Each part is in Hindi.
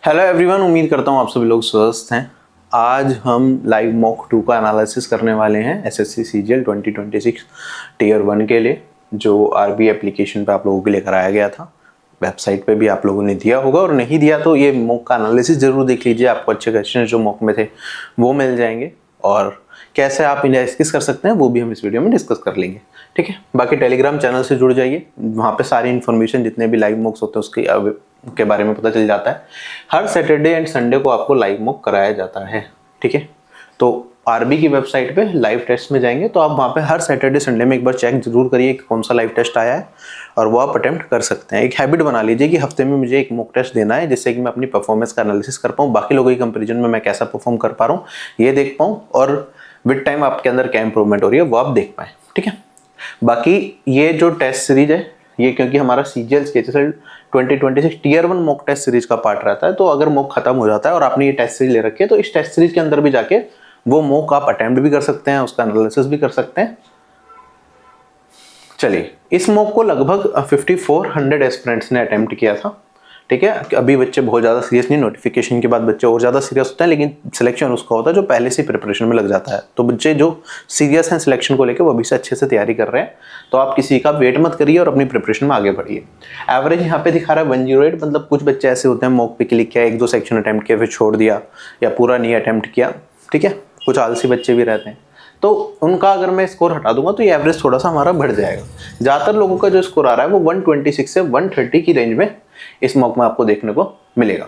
हेलो एवरीवन, उम्मीद करता हूँ आप सभी लोग स्वस्थ हैं। आज हम लाइव मॉक 2 का एनालिसिस करने वाले हैं एसएससी सीजीएल 2026 टीयर 1 के लिए, जो आरबी एप्लीकेशन पे आप लोगों के लिए कराया गया था। वेबसाइट पे भी आप लोगों ने दिया होगा, और नहीं दिया तो ये मॉक का एनालिसिस जरूर देख लीजिए। आपको अच्छे क्वेश्चन जो मॉक में थे वो मिल जाएंगे, और कैसे आप इन्हें डिस्कस कर सकते हैं वो भी हम इस वीडियो में डिस्कस कर लेंगे। ठीक है, बाकी टेलीग्राम चैनल से जुड़ जाइए, वहाँ पे सारी इन्फॉर्मेशन जितने भी लाइव मॉक्स होते हैं उसकी के बारे में पता चल जाता है। हर सैटरडे एंड संडे को आपको लाइव मॉक कराया जाता है। ठीक है, तो आरबी की वेबसाइट पे लाइव टेस्ट में जाएंगे तो आप वहाँ पे हर सैटरडे संडे में एक बार चेक जरूर करिए कि कौन सा लाइव टेस्ट आया है, और वो आप अटेम्प्ट कर सकते हैं। एक हैबिट बना लीजिए कि हफ्ते में मुझे एक मॉक टेस्ट देना है, जिससे कि मैं अपनी परफॉर्मेंस का एनालिसिस कर पाऊँ, बाकी लोगों की कंपेरिजन में मैं कैसा परफॉर्म कर पा रहा हूँ ये देख पाऊँ, और विद टाइम आपके अंदर क्या इंप्रूवमेंट हो रही है वो आप देख पाएँ। ठीक है, बाकी ये जो टेस्ट सीरीज है ये, क्योंकि हमारा सीजीएल स्केचेसल 2026 टीयर 1 मॉक टेस्ट सीरीज का पार्ट रहता है, तो अगर मॉक खत्म हो जाता है और आपने ये टेस्ट सीरीज ले रखी है तो इस टेस्ट सीरीज के अंदर भी जाके वो मॉक आप अटेम्प्ट भी कर सकते हैं, उसका एनालिसिस भी कर सकते हैं। चलिए, इस मॉक को लगभग 5400 एस्पिरेंट्स ने अटेम्प्ट किया था। ठीक है, अभी बच्चे बहुत ज़्यादा सीरियस नहीं, नोटिफिकेशन के बाद बच्चे और ज़्यादा सीरियस होते हैं, लेकिन सिलेक्शन उसका होता है जो पहले से प्रिपरेशन में लग जाता है। तो बच्चे जो सीरियस हैं सिलेक्शन को लेकर वो अभी से अच्छे से तैयारी कर रहे हैं, तो आप किसी का वेट मत करिए और अपनी प्रिपरेशन में आगे बढ़िए। एवरेज यहाँ पे दिखा रहा है 108, मतलब कुछ बच्चे ऐसे होते हैं मॉक पे क्लिक किया, 1-2 सेक्शन अटैम्प्ट किया फिर छोड़ दिया, या पूरा नहीं अटैम्प्ट किया। ठीक है, कुछ आलसी बच्चे भी रहते हैं, तो उनका अगर मैं स्कोर हटा दूंगा तो ये एवरेज थोड़ा सा हमारा बढ़ जाएगा। ज़्यादातर लोगों का जो स्कोर आ रहा है वो 126 से 130 की रेंज में इस मॉक में आपको देखने को मिलेगा।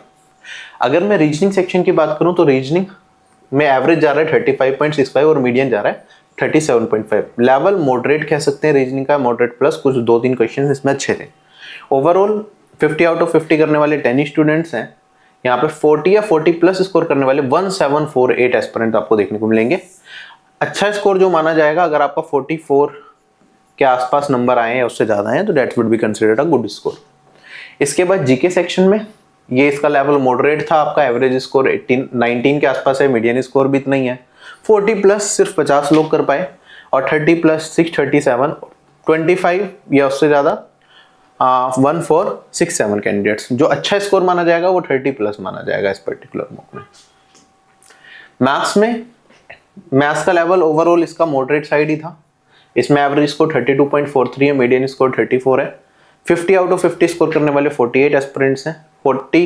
अगर मैं रीजनिंग सेक्शन की बात करूं तो रीजनिंग में एवरेज जा रहा है 35.65 और मीडियन जा रहा है 37.5। लेवल मॉडरेट कह सकते हैं रीजनिंग का, मॉडरेट प्लस, कुछ 2-3 क्वेश्चन इसमें अच्छे थे। ओवरऑल 50 आउट ऑफ 50 करने वाले 10 स्टूडेंट्स हैं। यहाँ पे 40 या 40 प्लस स्कोर करने वाले 1748 एस्पिरेंट आपको देखने को मिलेंगे। अच्छा स्कोर जो माना जाएगा, अगर आपका 44 के आसपास नंबर आए हैं, उससे ज़्यादा हैं, तो that would be considered a good score. इसके बाद जीके सेक्शन में ये इसका लेवल मॉडरेट था, आपका एवरेज स्कोर 19 के आसपास है, मीडियन स्कोर भी इतना ही है। 40 प्लस सिर्फ 50 लोग कर पाए, और 30 प्लस 637, 25 या उससे ज़्यादा 1467 कैंडिडेट्स। जो अच्छा स्कोर माना जाएगा वो 30 प्लस माना जाएगा इस पर्टिकुलर मॉक में। मैथ्स का लेवल ओवरऑल इसका मॉडरेट साइड ही था। इसमें एवरेज स्कोर 32.43 है, मीडियन स्कोर 34 है। 50 आउट ऑफ 50 स्कोर करने वाले 48 एस्पिरेंट्स हैं, 40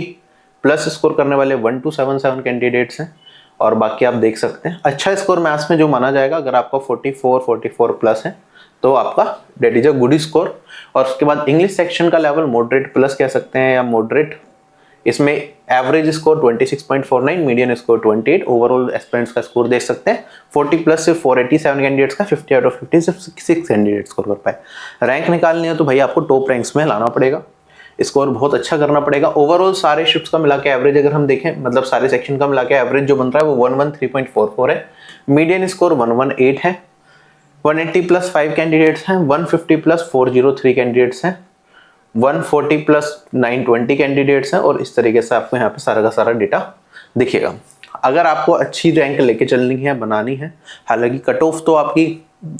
प्लस स्कोर करने वाले 1277 कैंडिडेट्स हैं, और बाकी आप देख सकते हैं। अच्छा स्कोर मैथ्स में जो माना जाएगा, अगर आपका 44 प्लस है तो आपका that is a good score. और उसके बाद इंग्लिश सेक्शन का लेवल मॉडरेट प्लस कह सकते हैं, या मॉडरेट। इसमें average score 26.49, median score 28, overall aspirants का स्कोर देख सकते हैं 40 प्लस सिर्फ 487 कैंडिडेट्स का, 50 आउट ऑफ 50 सिर्फ 6 कैंडिडेट्स स्कोर कर पाए। रैंक निकालनी है तो भाई आपको टॉप रैंक्स में लाना पड़ेगा, स्कोर बहुत अच्छा करना पड़ेगा। ओवरऑल सारे शिफ्ट्स का मिला के एवरेज अगर हम देखें, मतलब सारे सेक्शन का मिला के एवरेज जो बन रहा है वो 113.44 है, मीडियन स्कोर 118 है, 180 प्लस 5 कैंडिडेट्स हैं, 150 प्लस 403 कैंडिडेट्स हैं, 140 प्लस 920 कैंडिडेट्स हैं, और इस तरीके से आपको यहाँ पे सारा का सारा डेटा दिखेगा। अगर आपको अच्छी रैंक लेके चलनी है, बनानी है, हालांकि कट ऑफ तो आपकी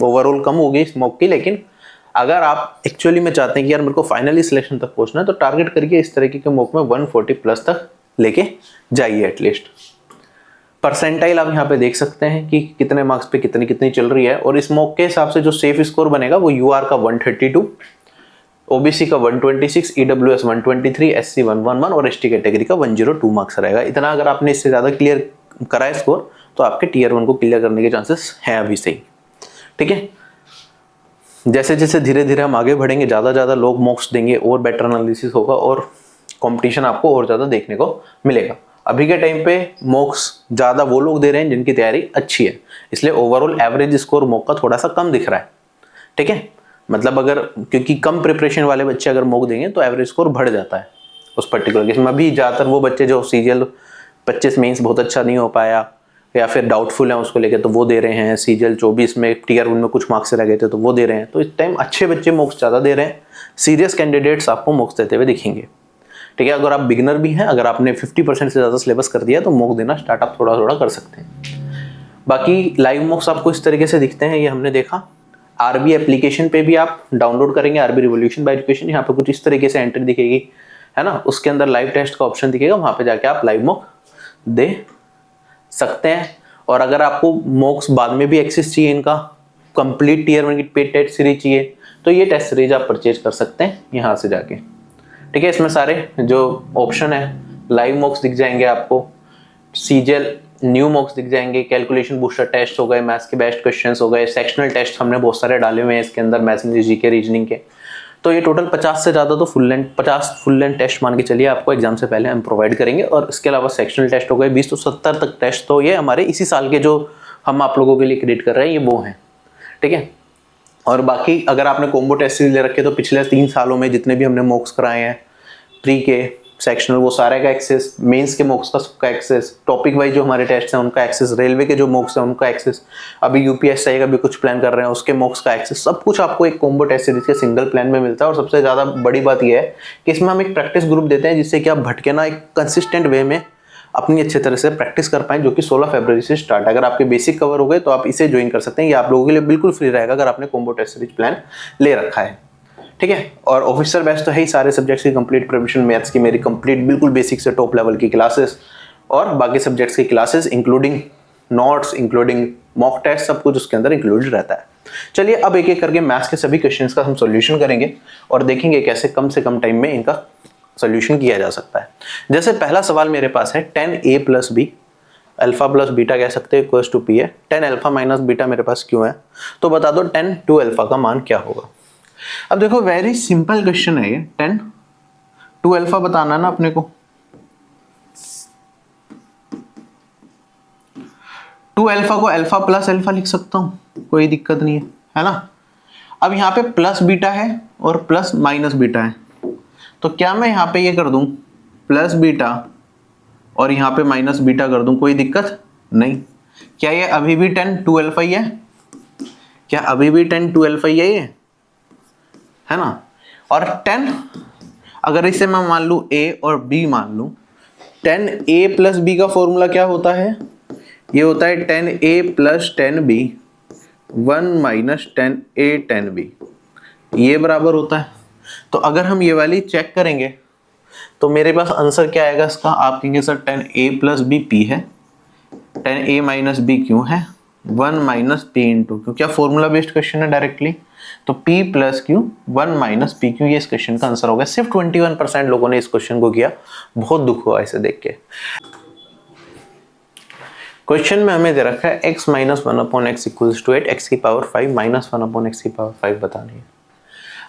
ओवरऑल कम होगी इस मॉक की, लेकिन अगर आप एक्चुअली में चाहते हैं कि यार मेरे को फाइनली सिलेक्शन तक पहुंचना है, तो टारगेट करके इस तरीके के मॉक में 140 प्लस तक लेके जाइए एटलीस्ट। परसेंटाइल आप यहाँ पे देख सकते हैं कि कितने मार्क्स पे कितनी कितनी चल रही है, और इस मॉक के हिसाब से जो सेफ स्कोर बनेगा वो यूआर का 132, ओबीसी का 126, ईडब्ल्यूएस 123, एससी 111 और एसटी कैटेगरी का 102 मार्क्स रहेगा। इतना अगर आपने इससे ज़्यादा क्लियर करा है स्कोर तो आपके टीयर 1 को क्लियर करने के चांसेस हैं अभी से ही। ठीक है, जैसे जैसे धीरे धीरे हम आगे बढ़ेंगे, ज़्यादा लोग मॉक्स देंगे और बेटर एनालिसिस होगा, और कंपटीशन आपको और ज़्यादा देखने को मिलेगा। अभी के टाइम पे मॉक्स ज़्यादा वो लोग दे रहे हैं जिनकी तैयारी अच्छी है, इसलिए ओवरऑल एवरेज स्कोर मॉक का थोड़ा सा कम दिख रहा है। ठीक है, मतलब अगर क्योंकि कम प्रिपरेशन वाले बच्चे अगर मॉक देंगे तो एवरेज स्कोर बढ़ जाता है उस पर्टिकुलर केस में। अभी ज़्यादातर वो बच्चे जो सीजीएल 25 मेंस बहुत अच्छा नहीं हो पाया या फिर डाउटफुल हैं उसको लेकर, तो वो दे रहे हैं। सीजीएल 24 में टीयर 1 में कुछ मार्क्स रह गए थे तो वो दे रहे हैं। तो इस टाइम अच्छे बच्चे मॉक्स ज़्यादा दे रहे हैं, सीरियस कैंडिडेट्स आपको मॉक्स देते हुए दिखेंगे। ठीक है, अगर आप बिगिनर भी हैं, अगर आपने 50% से ज़्यादा सिलेबस कर दिया तो मॉक देना स्टार्ट आप थोड़ा थोड़ा कर सकते हैं। बाकी लाइव मॉक्स आपको इस तरीके से दिखते हैं, ये हमने देखा। आरबी एप्लीकेशन पे भी आप डाउनलोड करेंगे, आरबी रिवॉल्यूशन बाय एजुकेशन, यहाँ पे कुछ इस तरीके से एंट्री दिखेगी। है ना, उसके अंदर लाइव टेस्ट का ऑप्शन दिखेगा, वहां पे जाके आप लाइव मॉक दे सकते हैं। और अगर आपको मॉक्स बाद में भी एक्सेस चाहिए, इनका कंप्लीट टीयर 1 की पेड टेस्ट सीरीज चाहिए, तो ये टेस्ट सीरीज आप परचेज कर सकते हैं यहाँ से जाके। ठीक है, इसमें सारे जो ऑप्शन है, लाइव मॉक्स दिख जाएंगे आपको, सीजीएल न्यू मॉक्स दिख जाएंगे, कैलकुलेशन बूस्टर टेस्ट हो गए, मैथ्स के बेस्ट क्वेश्चंस हो गए, सेक्शनल टेस्ट हमने बहुत सारे डाले हुए हैं इसके अंदर, मैथ्स इंग्लिश जीके रीजनिंग के। तो ये टोटल 50 से ज़्यादा तो 50 फुल लेंथ टेस्ट मान के चलिए आपको एग्जाम से पहले हम प्रोवाइड करेंगे। और इसके अलावा सेक्शनल टेस्ट हो गए 20 तो 70 तक टेस्ट, तो ये हमारे इसी साल के जो हम आप लोगों के लिए क्रिएट कर रहे हैं ये वो हैं। ठीक है, और बाकी अगर आपने कॉम्बो टेस्ट ले रखे तो पिछले 3 सालों में जितने भी हमने मॉक्स कराए हैं, प्री के सेक्शनल, वो सारे का एक्सेस, मेंस के मॉक्स का सबका एक्सेस, टॉपिक वाइज जो हमारे टेस्ट हैं उनका एक्सेस, रेलवे के जो मॉक्स हैं उनका एक्सेस, अभी यूपीएससी का भी कुछ प्लान कर रहे हैं उसके मॉक्स का एक्सेस, सब कुछ आपको एक कॉम्बो टेस्ट सीरीज के सिंगल प्लान में मिलता है। और सबसे ज़्यादा बड़ी बात यह है कि इसमें हम एक प्रैक्टिस ग्रुप देते हैं जिससे कि आप भटके ना, एक कंसिस्टेंट वे में अपनी अच्छे तरह से प्रैक्टिस कर पाएं, जो कि 16 फरवरी से स्टार्ट है। अगर आपके बेसिक कवर हो गए तो आप इसे ज्वाइन कर सकते हैं, ये आप लोगों के लिए बिल्कुल फ्री रहेगा अगर आपने कॉम्बो टेस्ट सीरीज प्लान ले रखा है। ठीक है, और ऑफिसर बैच तो है ही, सारे सब्जेक्ट्स की कंप्लीट प्रिपरेशन, मैथ्स की मेरी कंप्लीट बिल्कुल बेसिक से टॉप लेवल की क्लासेस, और बाकी सब्जेक्ट्स की classes including notes, including mock test, सब कुछ उसके अंदर इंक्लूडेड रहता है। चलिए अब एक एक करके मैथ्स के सभी क्वेश्चंस का हम सॉल्यूशन करेंगे और देखेंगे कैसे कम से कम टाइम में इनका सॉल्यूशन किया जा सकता है। जैसे पहला सवाल मेरे पास है 10a plus B alpha plus beta कह सकते हैं इक्वल्स टू पी है, 10 अल्फा माइनस बीटा मेरे पास क्यों है, तो बता दो 10 2 अल्फा का मान क्या होगा। अब देखो वेरी सिंपल क्वेश्चन है ये, 10 2 अल्फा बताना ना अपने को। 2 अल्फा को अल्फा प्लस अल्फा लिख सकता हूं, कोई दिक्कत नहीं है ना। अब यहाँ पे प्लस बीटा है और प्लस माइनस बीटा है, तो क्या मैं यहाँ पे ये कर दूं प्लस बीटा और यहाँ पे माइनस बीटा कर दूं, कोई दिक्कत नहीं। क्या ये अभी भी 10 2 अल्फा ही है, क्या अभी भी 10 2 अल्फा ही है ये, है ना। और 10 अगर इसे मैं मान लूं a और b मान लूं, 10a प्लस b का फॉर्मूला क्या होता है, ये होता है 10a plus 10b 1 minus 10a 10b, ये बराबर होता है। तो अगर हम ये वाली चेक करेंगे तो मेरे पास आंसर क्या आएगा इसका, आप कहेंगे sir 10a plus b p है, 10a माइनस b क्यों है, 1 माइनस p इंटू क्यों, क्या फॉर्मूला बेस्ड क्वेश्चन है डायरेक्टली, तो p plus Q 1 minus p Q, ये इस क्वेश्चन का आंसर होगा। सिर्फ 21% लोगों ने इस क्वेश्चन को किया, बहुत दुख हुआ इसे देख के। क्वेश्चन में हमें दे रखा है x minus 1 upon x equals to 8, x की पावर 5 माइनस 1 अपॉन एक्स की पावर 5 बतानी है।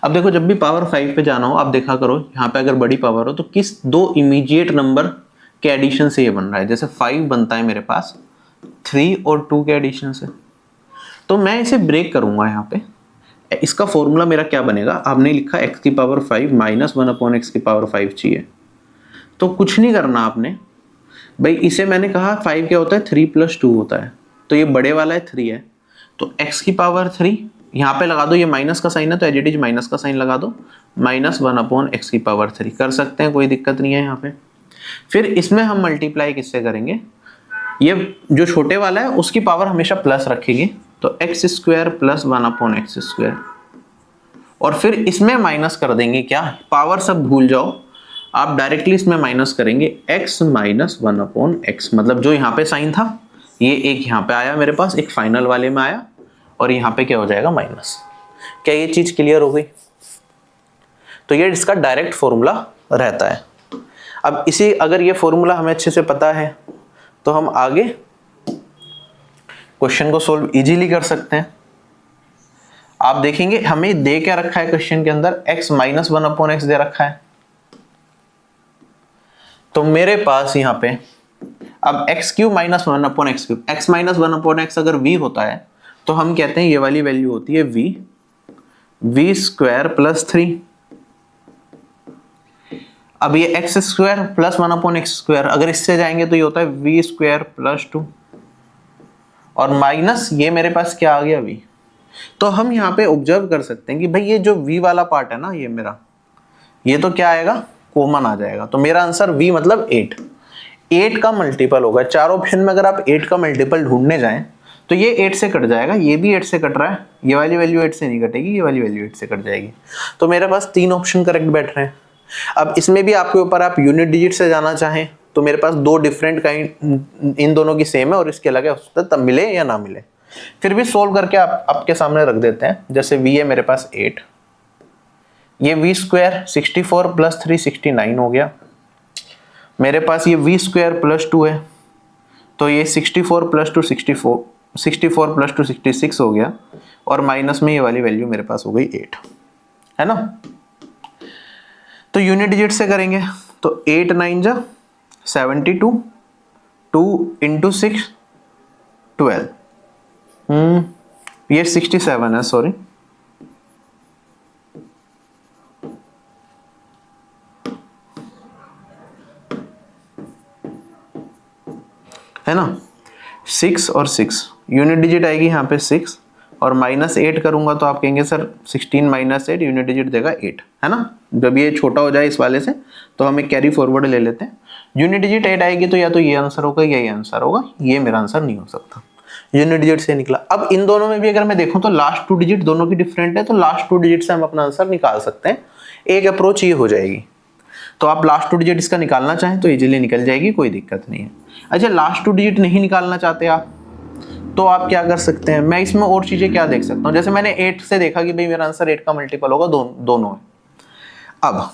अब देखो जब भी पावर 5 पे जाना हो आप देखा करो, यहाँ पे अगर बड़ी पावर हो तो किस दो इमीडिएट नंबर के एडिशन से ये बन रहा है। जैसे 5 बनता है मेरे पास 3 और 2 के एडिशन से, तो मैं इसे ब्रेक करूंगा। यहाँ पे इसका फॉर्मूला मेरा क्या बनेगा, आपने लिखा x की पावर 5 माइनस 1 अपॉन एक्स की पावर 5 चाहिए, तो कुछ नहीं करना आपने भाई, इसे मैंने कहा 5 क्या होता है 3 प्लस 2 होता है, तो ये बड़े वाला है 3 है, तो x की पावर 3 यहाँ पे लगा दो, ये माइनस का साइन है तो एज इट इज माइनस का साइन लगा दो, माइनस 1 अपॉन एक्स की पावर 3 कर सकते हैं, कोई दिक्कत नहीं है यहाँ पे। फिर इसमें हम मल्टीप्लाई किससे करेंगे, ये जो छोटे वाला है उसकी पावर हमेशा प्लस रखेंगे, तो x square plus 1 upon x square, और फिर इसमें माइनस कर देंगे, क्या पावर सब भूल जाओ, आप डायरेक्टली इसमें माइनस करेंगे x माइनस 1 अपॉन एक्स, मतलब जो यहाँ पे साइन था ये एक यहाँ पे आया मेरे पास, एक फाइनल वाले में आया, और यहाँ पे क्या हो जाएगा माइनस। क्या ये चीज क्लियर हो गई, तो ये इसका डायरेक्ट फॉर्मूला रहता है। अब इसी अगर ये फॉर्मूला हमें अच्छे से पता है तो हम आगे क्वेश्चन को सोल्व इजीली कर सकते हैं। आप देखेंगे हमें दे क्या रखा है क्वेश्चन के अंदर, x माइनस 1 अपॉन एक्स दे रखा है, तो मेरे पास यहाँ पे अब x cube minus 1 upon x cube, x minus 1 upon x अगर v होता है तो हम कहते हैं ये वाली वैल्यू होती है v स्क्वायर प्लस 3। अब ये x square plus 1 upon x square, अगर इससे जाएंगे तो ये होता है v स्क्वायर प्लस 2, और माइनस ये मेरे पास क्या आ गया v। तो हम यहाँ पे ऑब्जर्व कर सकते हैं कि भाई ये जो v वाला पार्ट है ना, ये मेरा, ये तो क्या आएगा कॉमन आ जाएगा, तो मेरा आंसर v मतलब 8 का मल्टीपल होगा। चार ऑप्शन में अगर आप 8 का मल्टीपल ढूंढने जाएं तो ये 8 से कट जाएगा, ये भी 8 से कट रहा है, ये वाली वैल्यू 8 से नहीं कटेगी, ये वाली वैल्यू 8 से कट जाएगी, तो मेरे पास 3 ऑप्शन करेक्ट बैठ रहे हैं। अब इसमें भी आपके ऊपर, आप यूनिट डिजिट से जाना चाहें तो मेरे पास दो डिफरेंट काइंड, इन दोनों की सेम है और इसके अलग है, हो सकता है तब मिले या ना मिले। फिर भी सोल्व करके आप आपके सामने रख देते हैं। जैसे v है मेरे पास 8, ये v स्क्वायर 64 प्लस 3 69 हो गया। मेरे पास ये v स्क्वायर प्लस 2 है, तो ये 64 प्लस 2 64 प्लस 2 66 हो गया, और माइनस में ये वाली वैल्यू मेरे पास हो गई 8, है ना। तो यूनिट डिजिट से करेंगे तो 8 9 जा 72, 2 इंटू 6 12, ये 67 है, सॉरी, है ना। 6 और 6 यूनिट डिजिट आएगी यहाँ पे 6, और माइनस 8 करूंगा तो आप कहेंगे सर 16 माइनस 8 यूनिट डिजिट देगा 8, है ना। जब ये छोटा हो जाए इस वाले से तो हम एक कैरी फॉरवर्ड ले लेते हैं। यूनिट डिजिट 8 आएगी तो या तो ये आंसर होगा या ये आंसर होगा, ये मेरा आंसर नहीं हो सकता, यूनिट डिजिट से निकला। अब इन दोनों में भी अगर मैं देखूं तो लास्ट 2 डिजिट दोनों की डिफरेंट है, तो लास्ट 2 डिजिट से हम अपना आंसर निकाल सकते हैं। एक अप्रोच ये हो जाएगी, तो आप लास्ट 2 डिजिट इसका निकालना चाहें तो इजीली निकल जाएगी, कोई दिक्कत नहीं है। अच्छा, लास्ट 2 डिजिट नहीं निकालना चाहते आप तो आप क्या कर सकते हैं, मैं इसमें और चीजें क्या देख सकता हूं। जैसे मैंने 8 से देखा कि भाई मेरा आंसर 8 का मल्टीपल होगा, दोनों है। अब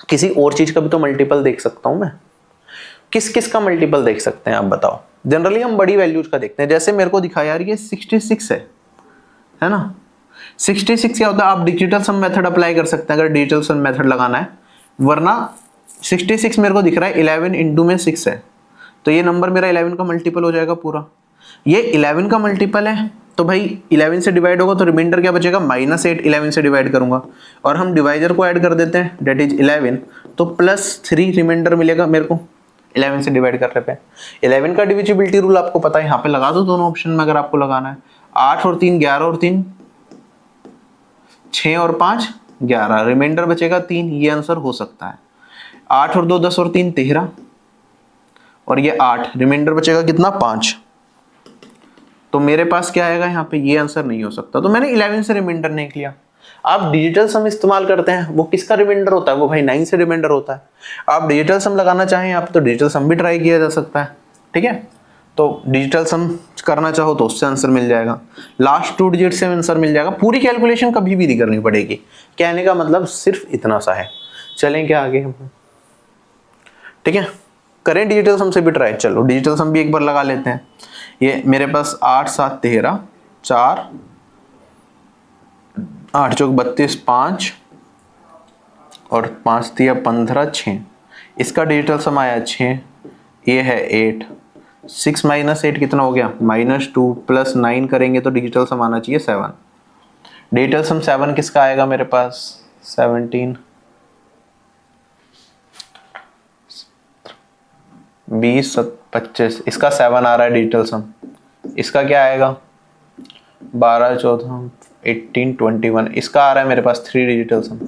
किसी और चीज का भी तो मल्टीपल देख सकता हूं मैं। किस किस का मल्टीपल देख सकते हैं आप बताओ। जनरली हम बड़ी वैल्यूज का देखते हैं, जैसे मेरे को दिखा यार ये 66 है ना। 66 क्या होता है, आप डिजिटल सम मेथड अप्लाई कर सकते हैं अगर डिजिटल सम मेथड लगाना है, वरना 66 मेरे को दिख रहा है 11 इंटू में 6 है, तो ये नंबर मेरा 11 का मल्टीपल हो जाएगा पूरा। ये 11 का मल्टीपल है तो भाई 11 से डिवाइड होगा तो रिमाइंडर क्या बचेगा, -8 11 से डिवाइड करूंगा, और हम डिवाइजर को ऐड कर देते हैं, डेट इज 11, तो +3 रिमाइंडर मिलेगा मेरे को 11 से डिवाइड करने पे। 11 का डिविजिबिलिटी रूल आपको पता है, यहाँ पे लगा दो दोनों ऑप्शन में अगर आपको लगाना है। 8 और 3 11 और 3 6 और 5 11, रिमाइंडर बचेगा 3, ये आंसर हो सकता है। 8 और 2 10 और 3 13, और ये 8, रिमाइंडर बचेगा कितना 5, तो मेरे पास क्या आएगा यहाँ पे, ये आंसर नहीं हो सकता। तो मैंने 11 से रिमाइंडर नहीं किया। आप डिजिटल सम इस्तेमाल करते हैं, वो किसका रिमाइंडर होता है, वो भाई 9 से रिमाइंडर होता है। आप डिजिटल सम लगाना चाहें आप तो डिजिटल सम भी ट्राई किया जा सकता है, ठीक है। तो डिजिटल सम करना चाहो तो उससे आंसर मिल जाएगा, लास्ट 2 डिजिट से आंसर मिल जाएगा, पूरी कैलकुलेशन कभी भी नहीं करनी पड़ेगी। कहने का मतलब सिर्फ इतना सा है। चलें क्या आगे, ठीक है, करें डिजिटल सम से भी ट्राई। चलो डिजिटल सम भी एक बार लगा लेते हैं। ये मेरे पास 8 7 13 4 8 चौक 32 5 और 5 दिया 15 6, इसका डिजिटल सम आया 6, ये है 8, 6 माइनस 8 कितना हो गया -2, प्लस 9 करेंगे तो डिजिटल सम आना चाहिए 7। डिजिटल सम 7 किसका आएगा मेरे पास 17 20 25, इसका 7 आ रहा है डिजिटल सम। इसका क्या आएगा 12 14 18 21, इसका आ रहा है मेरे पास 3 डिजिटल सम।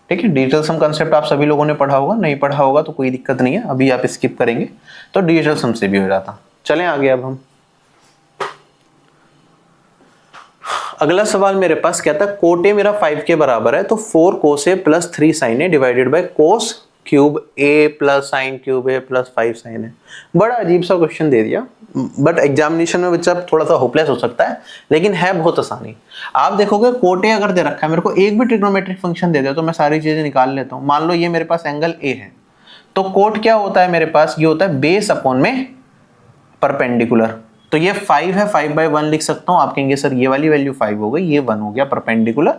ठीक है, डिजिटल सम कंसेप्ट आप सभी लोगों ने पढ़ा होगा, नहीं पढ़ा होगा तो कोई दिक्कत नहीं है, अभी आप स्किप करेंगे तो डिजिटल सम से भी हो जाता। चलें आगे। अब हम अगला सवाल मेरे पास क्या था, कोट ए मेरा 5 के बराबर है तो 4 cos A plus 3 sine A divided by cos cube A plus sine cube A plus 5 sine A. बड़ा अजीब सा क्वेश्चन दे दिया, बट एग्जामिनेशन में बच्चा थोड़ा सा होपलेस हो सकता है, लेकिन है बहुत आसानी। आप देखोगे कोट ए अगर दे रखा है, मेरे को एक भी ट्रिग्नोमेट्रिक फंक्शन दे दे तो मैं सारी चीजें निकाल लेता हूँ। मान लो ये मेरे पास एंगल ए है, तो कोट क्या होता है मेरे पास, ये होता है बेस अपॉन में परपेंडिकुलर। तो ये 5 है, 5/1 लिख सकता हूँ। आप कहेंगे सर ये वाली वैल्यू 5 हो गई, ये 1 हो गया परपेंडिकुलर,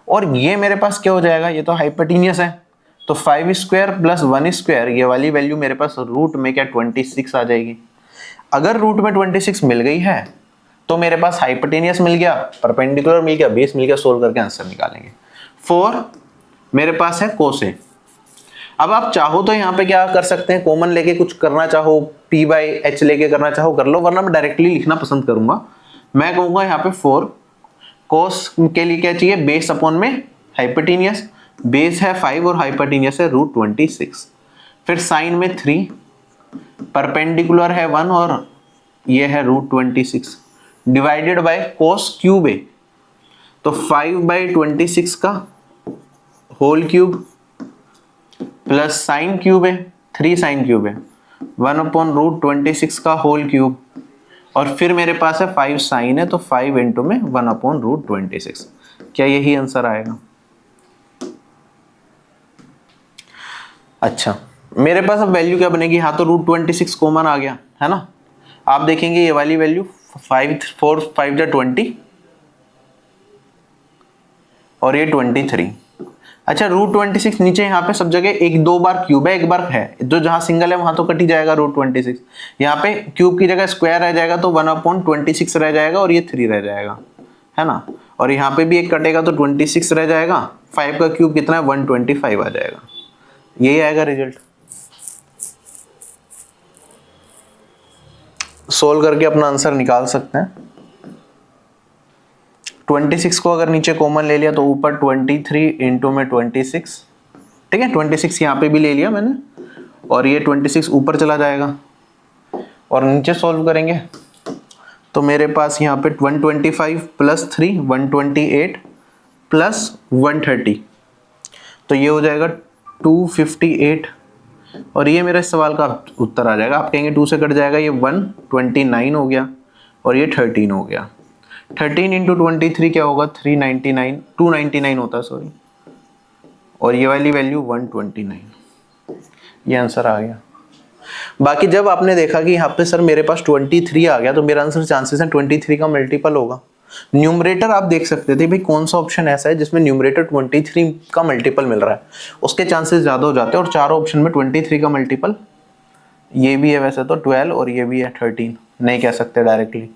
और ये मेरे पास क्या हो जाएगा, ये तो हाइपोटेन्यूस है, तो 5 स्क्वायर प्लस 1 स्क्वायर, ये वाली वैल्यू मेरे पास रूट में क्या 26 आ जाएगी। अगर रूट में 26 मिल गई है तो मेरे पास हाइपोटेन्यूस मिल गया, परपेंडिकुलर मिल गया, बेस मिल गया, सोल्व करके आंसर निकालेंगे। 4 मेरे पास है कोस ए। अब आप चाहो तो यहाँ पे क्या कर सकते हैं, कॉमन लेके कुछ करना चाहो, p/h लेके करना चाहो कर लो, वरना मैं डायरेक्टली लिखना पसंद करूंगा। मैं कहूंगा यहाँ पे 4 कोस के लिए क्या चाहिए, बेस अपॉन में हाइपोटेन्यूस, बेस है 5 और हाइपोटेन्यूस है √26, फिर साइन में 3, परपेंडिकुलर है 1 और ये है √26, divided by cos cube A, तो 5/26 का whole cube plus sine cube है, 3 साइन क्यूब है, 1/√26 का होल क्यूब, और फिर मेरे पास है 5 साइन है, तो 5 इंटू में 1/√26। क्या यही आंसर आएगा? अच्छा, मेरे पास अब वैल्यू क्या बनेगी? हाँ, तो √26 कॉमन आ गया है ना। आप देखेंगे ये वाली वैल्यू 4 5 जा 20 और ये 23। अच्छा, √26 नीचे यहाँ पे सब जगह एक दो बार क्यूब है, एक बार है, जो जहाँ सिंगल है वहां तो कट ही जाएगा √26। यहाँ पे क्यूब की जगह स्क्वायर रह जाएगा, तो 1/26 रह जाएगा और ये 3 रह जाएगा, है ना। और यहाँ पे भी एक कटेगा तो 26 रह जाएगा, 5 का क्यूब कितना है? 125 आ जाएगा। यही आएगा रिजल्ट। सोल्व करके अपना आंसर निकाल सकते हैं। 26 को अगर नीचे कॉमन ले लिया तो ऊपर 23 इंटू में 26, ठीक है। 26 यहाँ पे भी ले लिया मैंने, और ये 26 ऊपर चला जाएगा, और नीचे सॉल्व करेंगे तो मेरे पास यहाँ पे 125 प्लस 3 128 प्लस 130, तो ये हो जाएगा 258, और ये मेरे सवाल का उत्तर आ जाएगा। आप कहेंगे 2 से कट जाएगा, ये 129 हो गया और ये 13 हो गया। 13 इंटू 23 क्या होगा? 399 299 होता है, सॉरी, और ये वाली वैल्यू 129। ये आंसर आ गया। बाकी जब आपने देखा कि यहाँ पे सर मेरे पास 23 आ गया, तो मेरा आंसर चांसेस है 23 का मल्टीपल होगा। न्यूमरेटर आप देख सकते थे भाई, कौन सा ऑप्शन ऐसा है जिसमें न्यूमरेटर 23 का मल्टीपल मिल रहा है, उसके चांसेस ज्यादा हो जाते हैं। और चारों ऑप्शन में 23 का मल्टीपल ये भी है, वैसे तो 12, और ये भी है 13, नहीं कह सकते डायरेक्टली,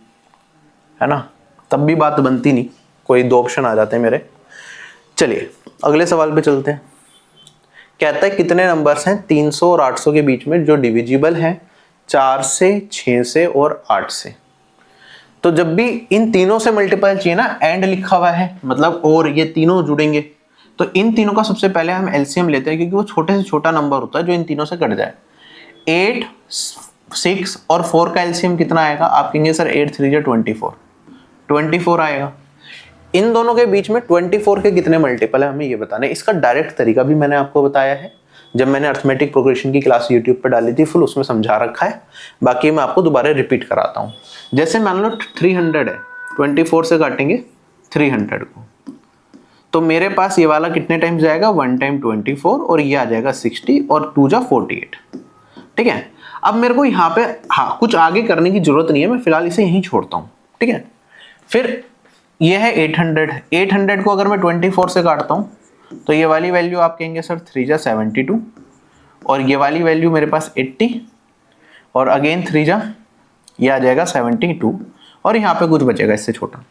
है ना, तब भी बात बनती नहीं, कोई दो ऑप्शन आ जाते हैं मेरे। चलिए अगले सवाल पे चलते हैं। कहता है कितने नंबर्स हैं 300 और 800 के बीच में जो डिविजिबल हैं 4 से, 6 से और 8 से। तो जब भी इन तीनों से मल्टीपल चाहिए ना, एंड लिखा हुआ है मतलब, और ये तीनों जुड़ेंगे, तो इन तीनों का सबसे पहले हम एलसीएम लेते हैं, क्योंकि वो छोटे से छोटा नंबर होता है जो इन तीनों से कट जाए। 8, 6 और 4 का एलसीएम कितना आएगा? आप कहेंगे सर 8 3 जा 24 आएगा। इन दोनों के बीच में 24 के कितने मल्टीपल है हमें ये बताना है। इसका डायरेक्ट तरीका भी मैंने आपको बताया है, जब मैंने अर्थमेटिक प्रोग्रेशन की क्लास यूट्यूब पर डाली थी, फुल उसमें समझा रखा है। बाकी मैं आपको दोबारा रिपीट कराता हूँ। जैसे मान लो 300 है, 24 से काटेंगे 300 को, तो मेरे पास ये वाला कितने टाइम्स जाएगा? 1 टाइम 24, और ये आ जाएगा 60, और 2 जा 48, ठीक है। अब मेरे को यहाँ पे हाँ कुछ आगे करने की जरूरत नहीं है, मैं फिलहाल इसे यहीं छोड़ता हूँ, ठीक है। फिर ये है 800 को अगर मैं 24 से काटता हूँ तो ये वाली वैल्यू आप कहेंगे सर 3 जा 72, और ये वाली वैल्यू मेरे पास 80, और अगेन 3 जा ये आ जाएगा 72, और यहाँ पे कुछ बचेगा इससे छोटा।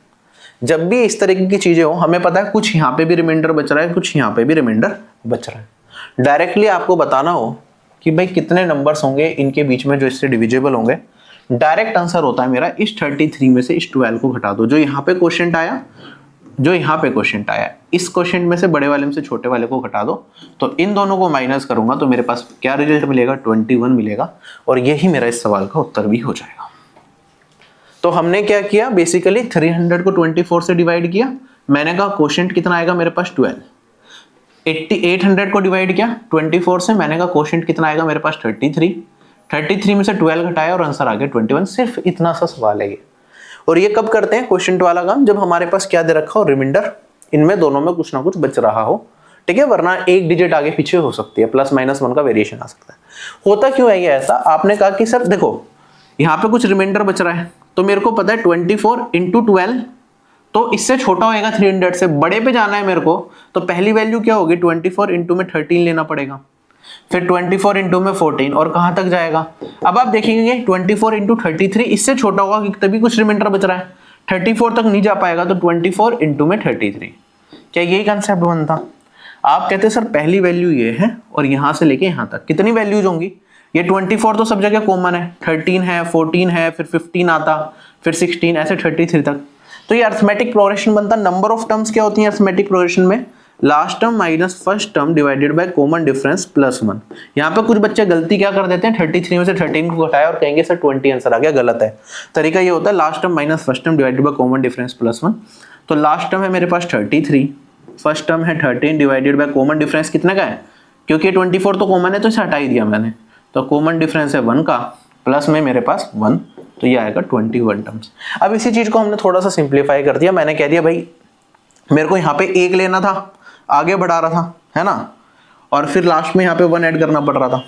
जब भी इस तरीके की चीजें हो, हमें पता है कुछ यहाँ पे भी रिमाइंडर बच रहा है, कुछ यहाँ पे भी रिमाइंडर बच रहा है। डायरेक्टली आपको बताना हो कि भाई कितने नंबर्स होंगे इनके बीच में जो इससे डिविजिबल होंगे, डायरेक्ट आंसर होता है मेरा इस 33 में से इस 12 को घटा दो। जो यहाँ पे क्वेश्चन आया, जो यहाँ पे क्वेश्चन आया, इस क्वेश्चन में से बड़े वाले में से छोटे वाले को घटा दो, तो इन दोनों को माइनस करूंगा तो मेरे पास क्या रिजल्ट मिलेगा? 21 मिलेगा, और यही मेरा इस सवाल का उत्तर भी हो जाएगा। तो हमने क्या किया, बेसिकली 300 को 24 से डिवाइड किया, मैंने कहा क्वोशिएंट कितना आएगा मेरे पास 12। 800 को डिवाइड किया 24 से, मैंने कहा क्वोशिएंट कितना आएगा मेरे पास 33 में से 12 घटाया और आंसर आ गया 21। सिर्फ इतना सा सवाल है ये। और ये कब करते हैं क्वोशिएंट वाला काम? जब हमारे पास क्या दे रखा हो, रिमाइंडर, इनमें दोनों में कुछ ना कुछ बच रहा हो, ठीक है, वरना एक डिजिट आगे पीछे हो सकती है, +-1 का वेरिएशन आ सकता है। होता क्यों है ये ऐसा? आपने कहा कि सर देखो यहाँ पे कुछ रिमाइंडर बच रहा है, तो मेरे को पता है 24 इंटू 12, तो इससे छोटा होएगा 300 से, बड़े पे जाना है मेरे को, तो पहली वैल्यू क्या होगी? 24 इंटू में 13 लेना पड़ेगा, फिर 24 इंटू में 14, और कहां तक जाएगा? अब आप देखेंगे 24 इंटू 33 इससे छोटा होगा, क्योंकि तभी कुछ रिमाइंडर बच रहा है, 34 तक नहीं जा पाएगा, तो 24 इंटू में 33। क्या यही कंसेप्ट बनता? आप कहते सर पहली वैल्यू ये है और यहां से लेके यहां तक कितनी वैल्यूज होंगी? ये 24 तो सब जगह कॉमन है, 13 है, 14 है, फिर 15 आता, फिर 16, ऐसे 33 तक। तो ये अर्थमेटिक प्रोग्रेशन बनता। नंबर ऑफ टर्म्स क्या होती है अर्थमेटिक प्रोग्रेशन में? Last term minus first term divided by common difference +1। यहाँ पे कुछ बच्चे गलती क्या कर देते हैं, 33 में से 13 को घटाया और कहेंगे सर 20 आंसर आ गया। गलत है। तरीका ये होता है last term minus first term divided by common difference +1। तो लास्ट टर्म है मेरे पास 33, फर्स्ट टर्म है 13 डिवाइडेड बाय कॉमन डिफरेंस कितने का है क्योंकि 24 तो कॉमन है तो इसे हटा ही दिया मैंने, तो कॉमन डिफरेंस है 1 का, प्लस में मेरे पास 1, तो ये आएगा 21 टर्म्स। अब इसी चीज को हमने थोड़ा सा सिंप्लीफाई कर दिया, मैंने कह दिया भाई मेरे को यहाँ पे 1 लेना था, आगे बढ़ा रहा था, है ना, और फिर लास्ट में यहाँ पे 1 ऐड करना पड़ रहा था।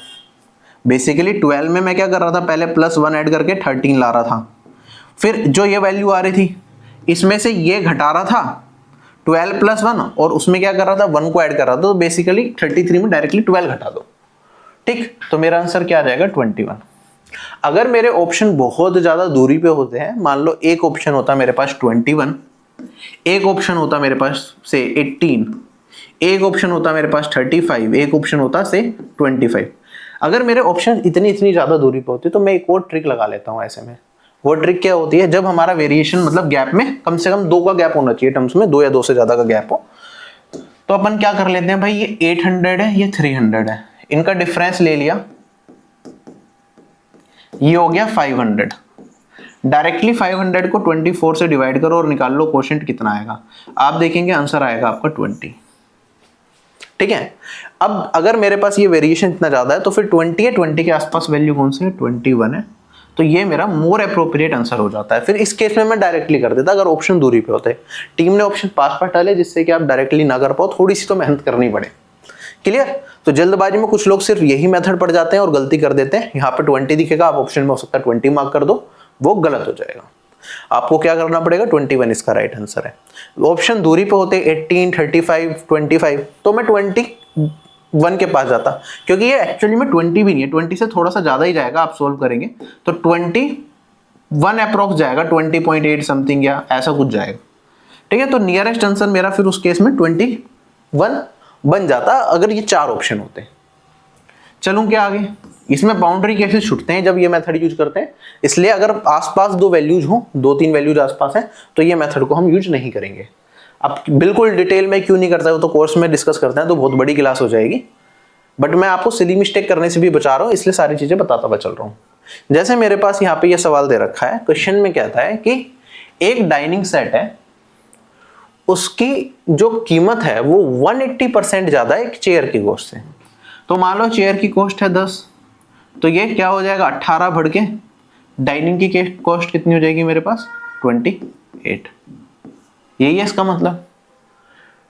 बेसिकली 12 में मैं क्या कर रहा था, पहले प्लस 1 ऐड करके 13 ला रहा था, फिर जो ये वैल्यू आ रही थी इसमें से ये घटा रहा था 12 प्लस 1, और उसमें क्या कर रहा था 1 को ऐड कर रहा था, तो बेसिकली 33 में डायरेक्टली 12 घटा दो, ठीक। तो मेरा आंसर क्या आ जाएगा 21। अगर मेरे ऑप्शन बहुत ज्यादा दूरी पे होते हैं, मान लो एक ऑप्शन होता मेरे पास 21, एक ऑप्शन होता मेरे पास से 18, एक ऑप्शन होता मेरे पास 35, एक ऑप्शन होता से 25, अगर मेरे ऑप्शन इतनी ज्यादा दूरी पे होते तो मैं एक और ट्रिक लगा लेता हूँ ऐसे में। वो ट्रिक क्या होती है, जब हमारा वेरिएशन मतलब गैप में कम से कम 2 का गैप होना चाहिए टर्म्स में, 2 या 2 से ज्यादा का गैप हो, तो अपन क्या कर लेते हैं भाई, ये 800 है, ये 300 है, इनका डिफरेंस ले लिया, ये हो गया 500। डायरेक्टली 500 को 24 से डिवाइड करो और निकाल लो क्वोशिएंट कितना आएगा, आप देखेंगे आंसर आएगा आपका 20, ठीक है। अब अगर मेरे पास ये वेरिएशन इतना ज्यादा है तो फिर 20 है, 20 के आसपास वैल्यू कौन सी है, 21 है, तो ये मेरा मोर अप्रोप्रिएट आंसर हो जाता है। फिर इस केस में मैं डायरेक्टली कर देता अगर ऑप्शन दूरी पे होते। टीम ने ऑप्शन पास डाले जिससे कि आप डायरेक्टली ना कर पाओ, थोड़ी सी तो मेहनत करनी पड़े, क्लियर। तो जल्दबाजी में कुछ लोग सिर्फ यही मेथड पढ़ जाते हैं और गलती कर देते हैं, यहाँ पे 20 दिखेगा, आप ऑप्शन में हो सकता है 20 मार्क कर दो, वो गलत हो जाएगा। आपको क्या करना पड़ेगा, 21 इसका राइट आंसर है। ऑप्शन दूरी पे होते 18, 35, 25, तो मैं 21 के पास जाता, क्योंकि ये एक्चुअली में 20 भी नहीं है, 20 से थोड़ा सा ज्यादा ही जाएगा, आप सोल्व करेंगे तो 21 अप्रोक्स जाएगा, 20.8 समथिंग या ऐसा कुछ जाएगा, ठीक है। तो नियरेस्ट आंसर मेरा फिर उस केस में 21 बन जाता अगर ये 4 ऑप्शन होते। चलूं क्या आगे, इसमें बाउंड्री केसेस छूटते हैं जब ये मेथड यूज करते हैं, इसलिए अगर आसपास 2 वैल्यूज हो, 2-3 वैल्यूज आसपास हैं, तो ये मेथड को हम यूज नहीं करेंगे। अब बिल्कुल डिटेल में क्यों नहीं करता है तो कोर्स में डिस्कस करते हैं, तो बहुत बड़ी क्लास हो जाएगी, बट मैं आपको सिली मिस्टेक करने से भी बचा रहा हूँ, इसलिए सारी चीजें बताता हुआ चल रहा हूँ। जैसे मेरे पास यहाँ पे ये सवाल दे रखा है, क्वेश्चन में कहता है कि एक डाइनिंग सेट है, उसकी जो कीमत है वो 180% ज्यादा है एक चेयर की कॉस्ट से। तो मान लो चेयर की कॉस्ट है 10, तो ये क्या हो जाएगा 18 बढ़ के डाइनिंग की कॉस्ट कितनी हो जाएगी मेरे पास 28। यही है इसका मतलब,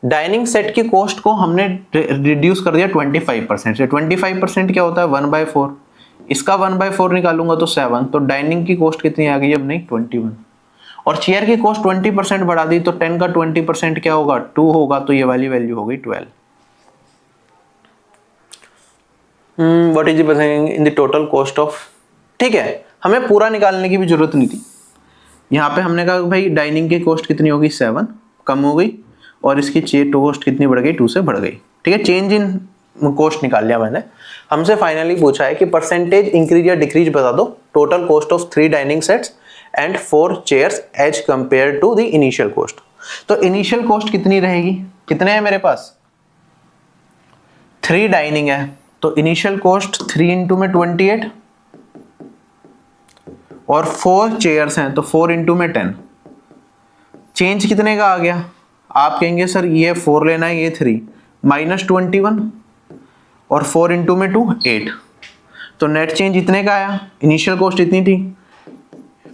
डाइनिंग सेट की कॉस्ट को हमने रिड्यूस कर दिया 25% से। 25% क्या होता है 1/4, इसका 1/4 निकालूंगा तो 7, तो डाइनिंग की कॉस्ट कितनी आ गई अब नहीं 21, और चेयर की कॉस्ट 20% बढ़ा दी तो 10 का 20% क्या होगा 2 होगा, तो ये वाली वैल्यू हो गई 12। What is in the total cost of, ठीक है, हमें पूरा निकालने की भी जरूरत नहीं थी। यहाँ पे हमने कहा भाई डाइनिंग की कॉस्ट कितनी होगी 7 कम हो गई, और इसकी चेयर कॉस्ट कितनी बढ़ गई 2 से बढ़ गई, ठीक है। चेंज इन कॉस्ट निकाल लिया मैंने। हमसे फाइनली पूछा है कि परसेंटेज इंक्रीज या डिक्रीज बता दो total cost of 3 dining sets and 4 chairs as compared to the initial cost. तो इनिशियल कॉस्ट कितनी रहेगी, कितने हैं मेरे पास 3 डाइनिंग है, तो इनिशियल कॉस्ट 3 इंटू में 28, और 4 चेयर्स हैं तो 4 इंटू में 10। चेंज कितने का आ गया, आप कहेंगे सर ये 4 लेना है ये 3 माइनस 21, और 4 इंटू में 2 8, तो नेट चेंज इतने का आया। इनिशियल कॉस्ट इतनी थी,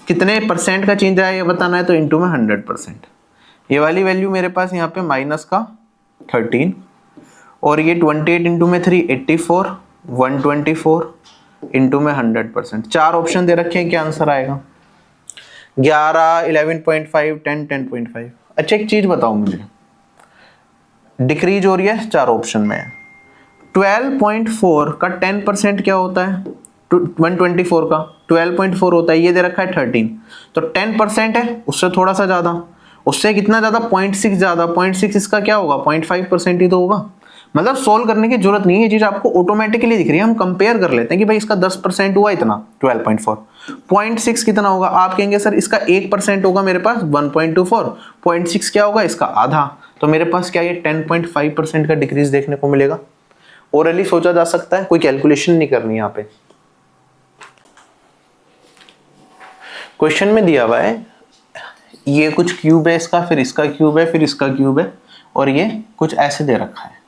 कितने परसेंट का चेंज आया ये बताना है, तो इंटू में 100%। ये वाली वैल्यू मेरे पास यहाँ पे माइनस का 13, और ये 28 इंटू में 3 84, 124 इंटू में 100%। 4 ऑप्शन दे रखे हैं, क्या आंसर आएगा 11, 11.5, 10, 10.5। अच्छा एक चीज बताओ मुझे, डिक्रीज हो रही है 4 ऑप्शन में, 12.4 का 10% क्या होता है 124 का 12.4 होता है, ये दे रखा है 13, तो 10% है उससे थोड़ा सा ज्यादा, उससे कितना ज्यादा 0.6 ज्यादा, 0.6 इसका क्या होगा 0.5% ही तो होगा। मतलब सोल्व करने की जरूरत नहीं है, ये चीज आपको ऑटोमेटिकली दिख रही है। हम कंपेयर कर लेते हैं कि भाई इसका 10% हुआ इतना 12.4, 0.6 कितना होगा, आप कहेंगे सर इसका 1% होगा मेरे पास 1.24, 0.6 क्या होगा इसका आधा, तो मेरे पास क्या ये 10.5% का डिक्रीज देखने को मिलेगा। ओरली सोचा जा सकता है, कोई कैलकुलेशन नहीं करनी यहाँ पे। क्वेश्चन में दिया हुआ है ये कुछ क्यूब है इसका, फिर इसका क्यूब है, फिर इसका क्यूब है, और ये कुछ ऐसे दे रखा है।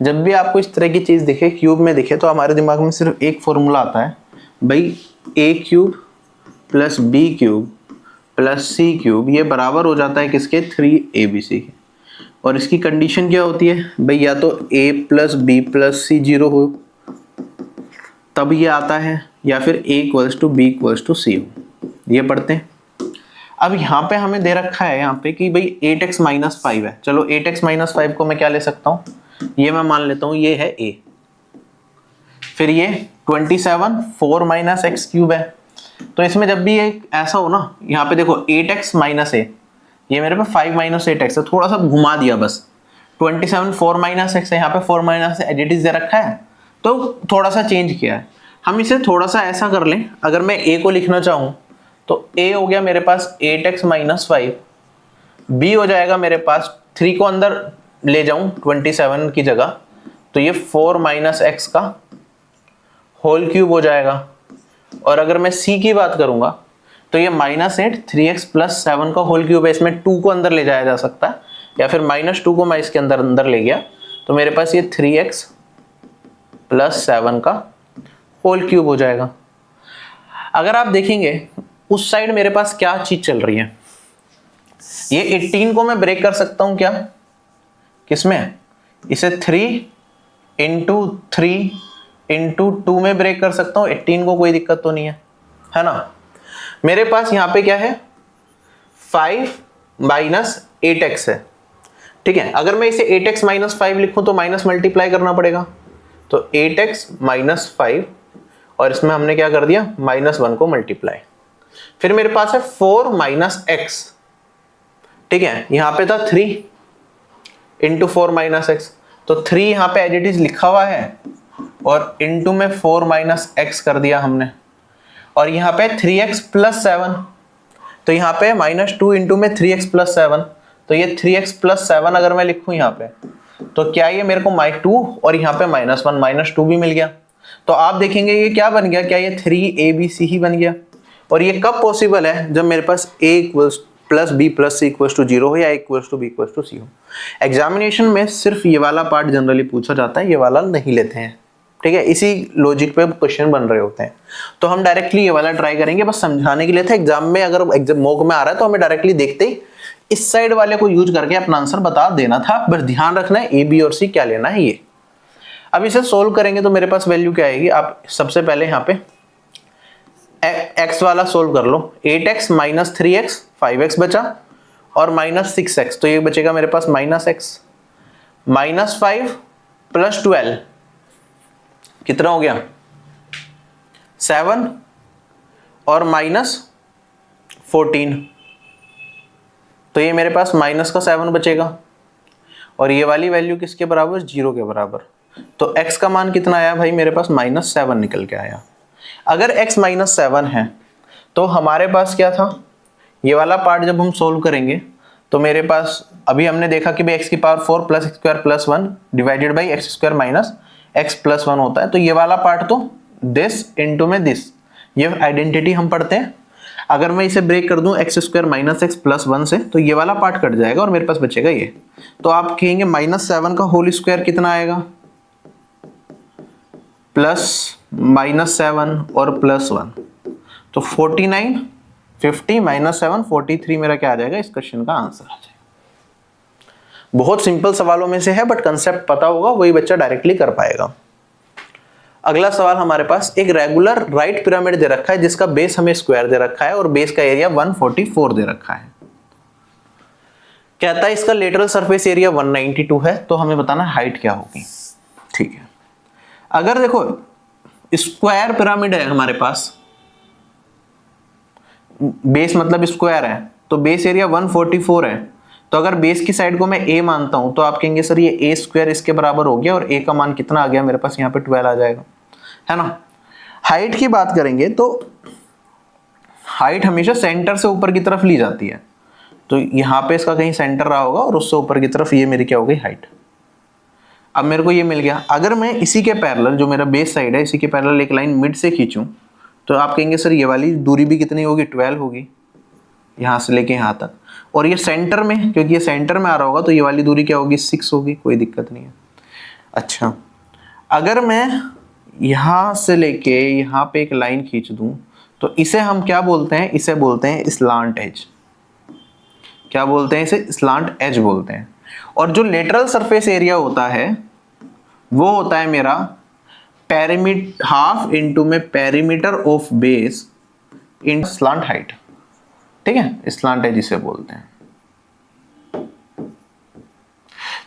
जब भी आपको इस तरह की चीज़ दिखे, क्यूब में दिखे, तो हमारे दिमाग में सिर्फ एक फॉर्मूला आता है भाई, A cube plus B cube plus C cube ये बराबर हो जाता है किसके, 3abc के। और इसकी कंडीशन क्या होती है भाई, या तो a plus B plus C 0 हो तब ये आता है, या फिर a equals to B equals to C हो। ये पढ़ते हैं। अब यहाँ पे हमें दे रखा है यहाँ पे कि भाई 8x माइनस 5 है। चलो 8x माइनस 5 को मैं क्या ले सकता हूँ, ये मैं मान लेता हूँ ये है a। फिर ये 27 4 माइनस एक्स क्यूब है। तो इसमें जब भी एक ऐसा हो ना, यहाँ पे देखो 8x माइनस ए, ये मेरे पे 5 माइनस 8x है, थोड़ा सा घुमा दिया बस। 27 4 माइनस एक्स है, यहाँ पे 4 माइनस एज इट इज दे रखा है, तो थोड़ा सा चेंज किया है। हम इसे थोड़ा सा ऐसा कर लें, अगर मैं a को लिखना चाहूँ तो a हो गया मेरे पास 8x माइनस 5, b हो जाएगा मेरे पास 3 को अंदर ले जाऊं 27 की जगह, तो ये 4 माइनस एक्स का होल क्यूब हो जाएगा। और अगर मैं c की बात करूंगा तो ये -8 3x प्लस 7 का होल क्यूब है। इसमें 2 को अंदर ले जाया जा सकता है, या फिर -2 को मैं इसके अंदर ले गया, तो मेरे पास ये 3x प्लस 7 का होल क्यूब हो जाएगा। अगर आप देखेंगे उस साइड मेरे पास क्या चीज चल रही है, ये 18 को मैं ब्रेक कर सकता हूं क्या, किसमें, इसे 3 इंटू 3 इंटू 2 में ब्रेक कर सकता हूं। 18 को कोई दिक्कत तो नहीं है ना। मेरे पास यहाँ पे क्या है, 5 माइनस 8x है, ठीक है। अगर मैं इसे 8x माइनस 5 लिखूं तो माइनस मल्टीप्लाई करना पड़ेगा, तो 8x माइनस 5, और इसमें हमने क्या कर दिया, -1 को मल्टीप्लाई। फिर मेरे पास है 4 माइनस एक्स, ठीक है। यहां पे था 3 इंटू 4 माइनस एक्स, तो 3 यहां पे एज इट इज लिखा हुआ है, और इंटू में 4 माइनस एक्स कर दिया हमने। और यहाँ पे 3x प्लस 7, तो यहाँ पे -2 इंटू में 3x प्लस 7, तो ये 3x प्लस 7 अगर मैं लिखूं यहाँ पे, तो क्या ये मेरे को -2 और यहाँ पे -1 -2 भी मिल गया। तो आप देखेंगे ये क्या बन गया, क्या ये 3abc ही बन गया। और ये कब पॉसिबल है, जब मेरे पास a equals plus B plus C equals to 0 हो, या a equals to B equals to C हो। एग्जामिनेशन में सिर्फ ये वाला पार्ट जनरली पूछा जाता है, ये वाला नहीं लेते हैं, ठीक है। इसी लॉजिक पे क्वेश्चन बन रहे होते हैं, तो हम डायरेक्टली ये वाला ट्राई करेंगे, बस समझाने के लिए था। एग्जाम में अगर एग्जाम मॉक में आ रहा है तो हमें डायरेक्टली देखते ही इस साइड वाले को यूज करके अपना आंसर बता देना था। बस ध्यान रखना है ए बी और सी क्या लेना है ये। अब इसे सोल्व करेंगे तो मेरे पास वैल्यू क्या आएगी, आप सबसे पहले यहाँ पे x वाला सोल्व कर लो। 8x माइनस 3x 5x बचा, और -6x, तो ये बचेगा मेरे पास -x। -5 प्लस 12 कितना हो गया, 7, और -14, तो ये मेरे पास माइनस का 7 बचेगा। और ये वाली वैल्यू किसके बराबर, 0 के बराबर। तो x का मान कितना आया भाई, मेरे पास -7 निकल के आया। अगर x -7 है तो हमारे पास क्या था, ये वाला पार्ट जब हम सोल्व करेंगे तो मेरे पास अभी हमने देखा कि भाई x की power 4 plus x square plus 1 divided by x square minus x plus 1 होता है। तो ये वाला पार्ट तो दिस इंटू में दिस, ये आइडेंटिटी हम पढ़ते हैं। अगर मैं इसे ब्रेक कर दूं x square minus x plus 1 से, तो ये वाला पार्ट कट जाएगा और मेरे पास बचेगा ये। तो आप कहेंगे -7 का होल स्क्वायर कितना आएगा, प्लस -7 और प्लस 1, तो 49 50 -7 43 मेरा क्या आ जाएगा, इस क्वेश्चन का आंसर आ जाएगा। बहुत सिंपल सवालों में से है, बट कंसेप्ट पता होगा वही बच्चा डायरेक्टली कर पाएगा। अगला सवाल हमारे पास एक रेगुलर राइट पिरामिड दे रखा है, जिसका बेस हमें स्क्वायर दे रखा है और बेस का एरिया 144 दे रखा है। कहता है इसका लेटरल सरफेस एरिया 192 है, तो हमें बताना हाइट क्या होगी, ठीक है। अगर देखो स्क्वायर पिरामिड है हमारे पास, बेस मतलब स्क्वायर है, तो बेस एरिया 144 है, तो अगर बेस की साइड को मैं a मानता हूं तो आप कहेंगे सर ये a स्क्वायर इसके बराबर हो गया, और a का मान कितना आ गया मेरे पास, यहाँ पे 12 आ जाएगा, है ना। हाइट की बात करेंगे तो हाइट हमेशा सेंटर से ऊपर की तरफ ली जाती है, तो यहाँ पे इसका कहीं सेंटर रहा होगा और उससे ऊपर की तरफ ये मेरी क्या हो गई, हाइट। अब मेरे को ये मिल गया। अगर मैं इसी के पैरेलल, जो मेरा बेस साइड है, इसी के पैरेलल एक लाइन मिड से खींचूं, तो आप कहेंगे सर ये वाली दूरी भी कितनी होगी, 12 होगी, यहाँ से लेके यहाँ तक। और ये सेंटर में, क्योंकि ये सेंटर में आ रहा होगा, तो ये वाली दूरी क्या होगी, 6 होगी, कोई दिक्कत नहीं है। अच्छा, अगर मैं यहाँ से लेके यहाँ पे एक लाइन खींच दूं तो इसे हम क्या बोलते हैं? इसे बोलते हैं स्लांट एज। क्या बोलते हैं इसे? स्लांट एज बोलते हैं। और जो लेटरल सरफेस एरिया होता है वो होता है मेरा हाफ इंटू में perimeter of base in slant height. ठीक है, स्लांट एज इसे बोलते हैं।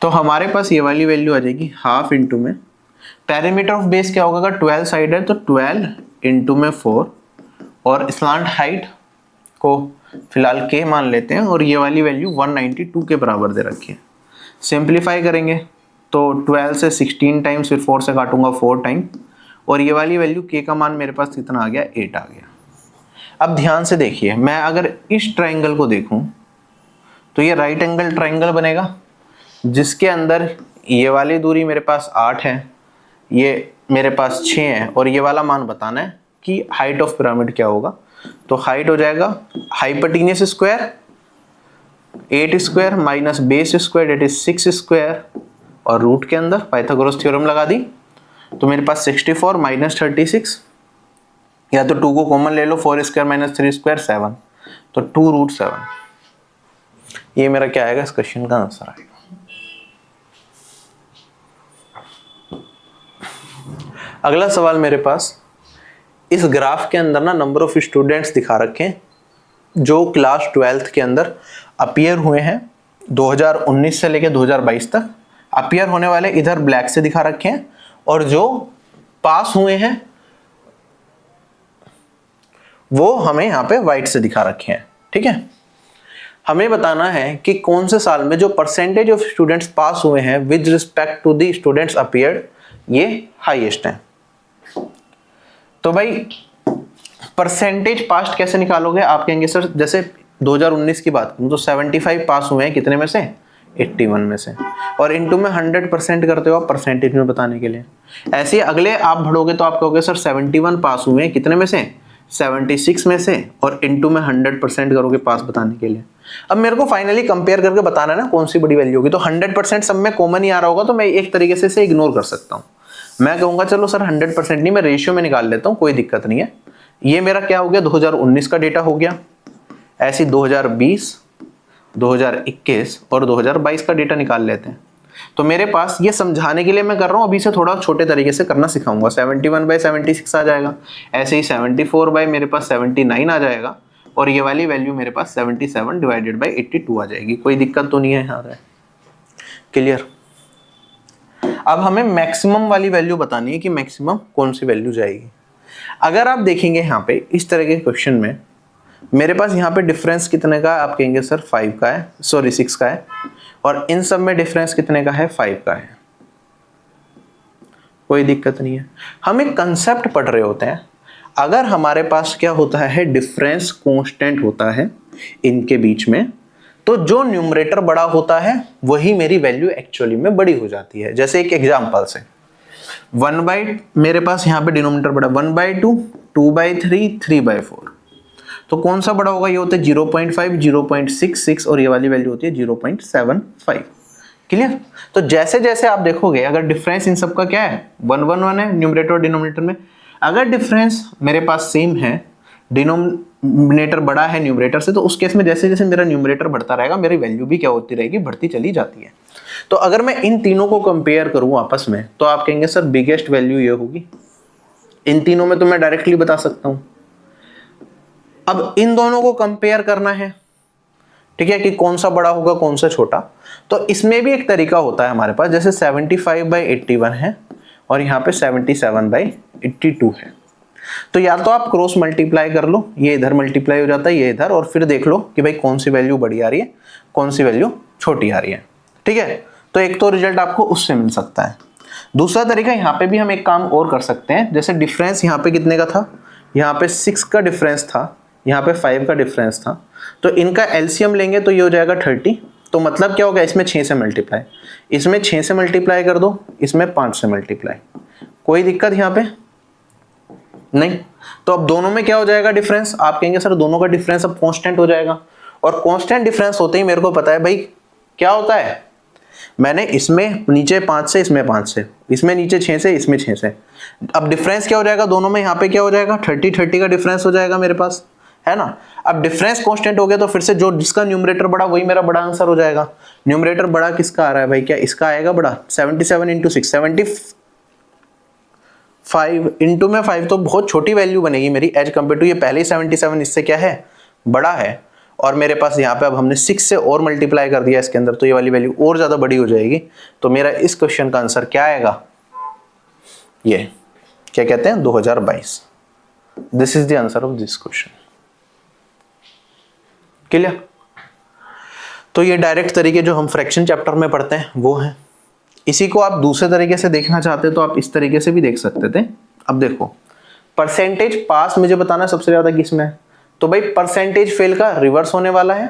तो हमारे पास ये वाली वैल्यू आ जाएगी हाफ इंटू में पेरीमीटर ऑफ बेस क्या होगा? 12 साइड है तो 12 इंटू में 4 और स्लांट हाइट को फिलहाल के मान लेते हैं और ये वाली वैल्यू 192 के बराबर दे रखी है। सिंप्लीफाई करेंगे तो 12 से 16 टाइम्स, फिर 4 से काटूंगा 4 टाइम और ये वाली वैल्यू के का मान मेरे पास कितना आ गया? 8 आ गया। अब ध्यान से देखिए, मैं अगर इस ट्राइंगल को देखूं तो ये राइट एंगल ट्राइंगल बनेगा जिसके अंदर ये वाली दूरी मेरे पास 8 है, ये मेरे पास 6 है और ये वाला मान बताना है कि हाइट ऑफ पिरामिड क्या होगा। तो हाइट हो जाएगा hypotenuse square 8 square minus base square that is 6 square और रूट के अंदर पाइथागोरस थ्योरम लगा दी तो मेरे पास 64 माइनस 36, या तो 2 को कॉमन ले लो, 4 स्क्वायर माइनस 3 स्क्वायर 7, तो 2√7। ये मेरा क्या आएगा? इस क्वेश्चन का आंसर आएगा। अगला सवाल मेरे पास, इस ग्राफ के अंदर ना नंबर ऑफ स्टूडेंट्स दिखा रखे हैं जो क्लास 12th के अंदर अपीयर हुए हैं 2019 से लेकर 2022 तक। अपीयर होने वाले इधर ब्लैक से दिखा रखे हैं और जो पास हुए हैं वो हमें यहाँ पे व्हाइट से दिखा रखे हैं। ठीक है, हमें बताना है कि कौन से साल में जो परसेंटेज ऑफ स्टूडेंट्स पास हुए हैं with respect to the students appeared ये हाईएस्ट है। तो भाई परसेंटेज पास्ट कैसे निकालोगे? आप कहेंगे सर जैसे 2019 की बात करूं तो 75 पास हुए हैं कितने में से? 81 में से, और इनटू में 100% करते हो आप परसेंटेज में बताने के लिए। ऐसे अगले आप बढ़ोगे तो आप कहोगे सर 71 पास हुए हैं कितने में से? 76 में से, और इनटू में 100% करोगे पास बताने के लिए। अब मेरे को फाइनली कंपेयर करके बताना है ना कौन सी बड़ी वैल्यू होगी। तो 100% सब में कॉमन ही आ रहा होगा तो मैं एक तरीके से इसे इग्नोर कर सकता हूँ। मैं कहूँगा चलो सर 100% नहीं, मैं रेशियो में निकाल लेता हूँ, कोई दिक्कत नहीं है। ये मेरा क्या हो गया? 2019 का डेटा हो गया। ऐसी 2020, 2021 और 2022 का डेटा निकाल लेते हैं। तो मेरे पास ये समझाने के लिए मैं कर रहा हूँ, अभी से थोड़ा छोटे तरीके से करना सिखाऊंगा। 71/76 आ जाएगा, ऐसे ही 74 बाई मेरे पास 79 आ जाएगा, और ये वाली वैल्यू मेरे पास 77 डिवाइडेड बाई 82 आ जाएगी। कोई दिक्कत तो नहीं है यहाँ पे? क्लियर? अब हमें मैक्सिमम वाली वैल्यू बतानी है कि मैक्सिमम कौन सी वैल्यू जाएगी। अगर आप देखेंगे यहाँ पे इस तरह के क्वेश्चन में मेरे पास यहाँ पे डिफरेंस कितने का है? आप कहेंगे सर 5 का है, सॉरी 6 का है, और इन सब में डिफरेंस कितने का है? 5 का है। कोई दिक्कत नहीं है। हम एक कंसेप्ट पढ़ रहे होते हैं, अगर हमारे पास क्या होता है डिफरेंस कांस्टेंट होता है इनके बीच में, तो जो न्यूमरेटर बड़ा होता है वही मेरी वैल्यू एक्चुअली में बड़ी हो जाती है। जैसे एक एग्जांपल से 1/, मेरे पास यहाँ पे डिनोमिनेटर बड़ा 1/2, 2/3, 3/4, तो कौन सा बड़ा होगा? ये होता है 0.5, 0.66 और ये वाली वैल्यू होती है 0.75। क्लियर? तो जैसे जैसे आप देखोगे अगर डिफरेंस इन सब का क्या है 1 1 1 है न्यूमरेटर और डिनोमिनेटर में, अगर डिफरेंस मेरे पास सेम है, डिनोमिनेटर बड़ा है न्यूमरेटर से, तो उस केस में जैसे जैसे मेरा न्यूमरेटर बढ़ता रहेगा मेरी वैल्यू भी क्या होती रहेगी? बढ़ती चली जाती है। तो अगर मैं इन तीनों को कंपेयर करूं आपस में तो आप कहेंगे सर बिगेस्ट वैल्यू ये होगी। इन तीनों में तो मैं डायरेक्टली बता सकता हूं। अब इन दोनों को कंपेयर करना है, ठीक है, कि कौन सा बड़ा होगा कौन सा छोटा। तो इसमें भी एक तरीका होता है हमारे पास, जैसे 75/81 है और यहाँ पे 77/82 है, तो या तो आप क्रॉस मल्टीप्लाई कर लो, ये इधर मल्टीप्लाई हो जाता है ये इधर, और फिर देख लो कि भाई कौन सी वैल्यू बड़ी आ रही है कौन सी वैल्यू छोटी आ रही है। ठीक है, तो एक तो रिजल्ट आपको उससे मिल सकता है। दूसरा तरीका, यहाँ पे भी हम एक काम और कर सकते हैं, जैसे डिफरेंस यहाँ पे कितने का था? यहाँ पे 6 का डिफरेंस था, यहाँ पे 5 का डिफरेंस था, तो इनका एलसीएम लेंगे तो ये हो जाएगा 30। तो मतलब क्या होगा? इसमें 6 से मल्टीप्लाई, इसमें 6 से मल्टीप्लाई कर दो, इसमें 5 से मल्टीप्लाई। कोई दिक्कत यहाँ पे नहीं। तो अब दोनों में क्या हो जाएगा डिफरेंस? आप कहेंगे सर दोनों का डिफरेंस अब कांस्टेंट हो जाएगा, और कांस्टेंट डिफरेंस होते ही मेरे को पता है भाई क्या होता है, मैंने इसमें नीचे 5 से इसमें 5 से इसमें नीचे 6 से, इसमें 6 से। अब डिफरेंस क्या हो जाएगा दोनों में, यहाँ पे क्या हो जाएगा 30 का डिफरेंस हो जाएगा मेरे पास, है ना। अब डिफरेंस कांस्टेंट हो गया तो फिर से जो जिसका न्यूमरेटर बड़ा वही मेरा बड़ा आंसर हो जाएगा। न्यूमरेटर बड़ा किसका आ रहा है भाई, क्या इसका आएगा बड़ा, 77 इंटू 6, 75 इंटू में 5 तो बहुत छोटी वैल्यू बनेगी मेरी एज कम्पेयर टू ये पहले ही 77 इससे क्या है बड़ा है, और मेरे पास यहाँ पे अब हमने 6 से और मल्टीप्लाई कर दिया इसके अंदर तो ये वाली वैल्यू और ज्यादा बड़ी हो जाएगी। तो मेरा इस क्वेश्चन का आंसर क्या आएगा, ये क्या कहते हैं 2022। This is the answer of this question. Clear. तो ये डायरेक्ट तरीके जो हम फ्रैक्शन चैप्टर में पढ़ते हैं वो हैं। इसी को आप दूसरे तरीके से देखना चाहते तो आप इस तरीके से भी देख सकते थे। अब देखो परसेंटेज पास मुझे बताना सबसे ज्यादा किसमें है, तो भाई परसेंटेज फेल का रिवर्स होने वाला है,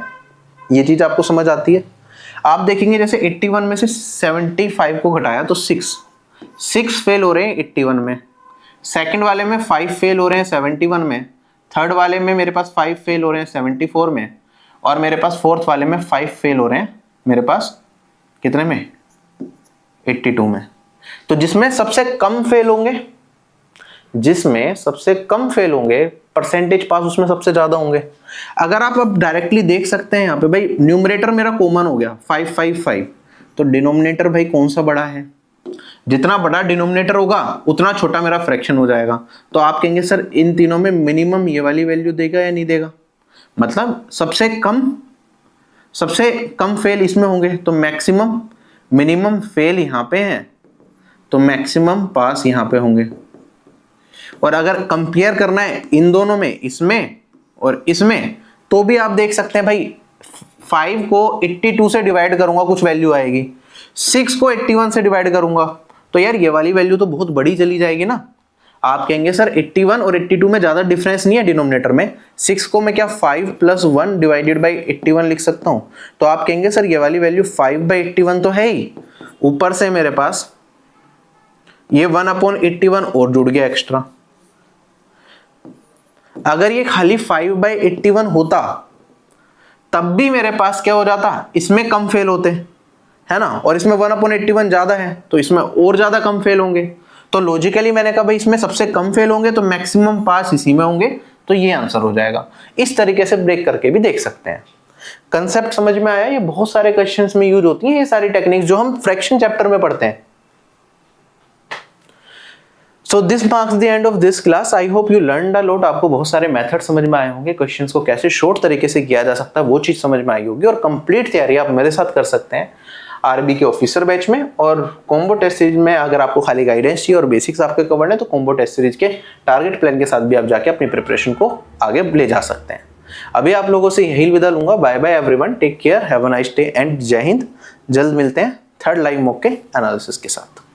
ये चीज आपको समझ आती है। आप देखेंगे जैसे 81 में से 75 को घटाया तो 6 फेल हो रहे हैं 81 में, सेकंड वाले में 5 फेल हो रहे हैं 71 में, थर्ड वाले में मेरे पास 5 फेल हो रहे हैं 74 में, और मेरे पास फोर्थ वाले में 5 फेल हो रहे हैं मेरे पास कितने में 82 में। तो जिसमें सबसे कम फेल होंगे, जिसमें सबसे कम फेल होंगे परसेंटेज पास उसमें सबसे ज्यादा होंगे। अगर आप अब डायरेक्टली देख सकते हैं यहाँ पे भाई न्यूमरेटर मेरा कॉमन हो गया 555, तो डिनोमिनेटर भाई कौन सा बड़ा है, जितना बड़ा डिनोमिनेटर होगा उतना छोटा मेरा फ्रैक्शन हो जाएगा। तो आप कहेंगे सर इन तीनों में मिनिमम ये वाली वैल्यू देगा या नहीं देगा, मतलब सबसे कम फेल इसमें होंगे तो मैक्सिमम, मिनिमम फेल यहाँ पे है तो मैक्सिमम पास यहाँ पे होंगे। और अगर कंपेयर करना है इन दोनों में, इसमें और इसमें, तो भी आप देख सकते हैं भाई 5 को 82 से डिवाइड करूंगा कुछ वैल्यू आएगी, 6 को 81 से डिवाइड करूंगा तो यार ये वाली वैल्यू तो बहुत बड़ी चली जाएगी ना। आप कहेंगे सर 81 और 82 में ज्यादा डिफरेंस नहीं है डिनोमिनेटर में, 6 को मैं क्या 5 + 1 डिवाइडेड बाई 81 लिख सकता हूं। तो आप कहेंगे सर ये वाली वैल्यू 5/81 तो है ही, ऊपर से मेरे पास ये 1/81 और जुड़ गया एक्स्ट्रा। अगर ये खाली 5/81 होता तब भी मेरे पास क्या हो जाता, इसमें कम फेल होते, है ना, और इसमें 1/81 ज्यादा है तो इसमें और ज्यादा कम फेल होंगे। तो लॉजिकली मैंने कहा भाई इसमें सबसे कम फेल होंगे तो मैक्सिमम पास इसी में होंगे, तो ये आंसर हो जाएगा। इस तरीके से ब्रेक करके भी देख सकते हैं। कंसेप्ट समझ में आया, ये बहुत सारे क्वेश्चंस में यूज होती हैं ये सारी टेक्निक्स जो हम फ्रैक्शन चैप्टर में पढ़ते हैं। So this marks the end of this class. I hope you learned a lot. आपको बहुत सारे मेथड समझ में आए होंगे, क्वेश्चंस को कैसे शॉर्ट तरीके से किया जा सकता है वो चीज समझ में आई होगी, और कंप्लीट तैयारी आप मेरे साथ कर सकते हैं आरबी के ऑफिसर बैच में। और कॉम्बो टेस्ट सीरीज में अगर आपको खाली गाइडेंस चाहिए और बेसिक्स आपके कवर्ड है तो कॉम्बो टेस्ट सीरीज के टारगेट प्लान के साथ भी आप जाके अपनी प्रिपरेशन को आगे ले जा सकते हैं। अभी आप लोगों से यही विदा लूंगा। Bye bye everyone, take care, have a nice day and जय हिंद। जल्द मिलते हैं थर्ड लाइव मॉक के एनालिसिस के साथ।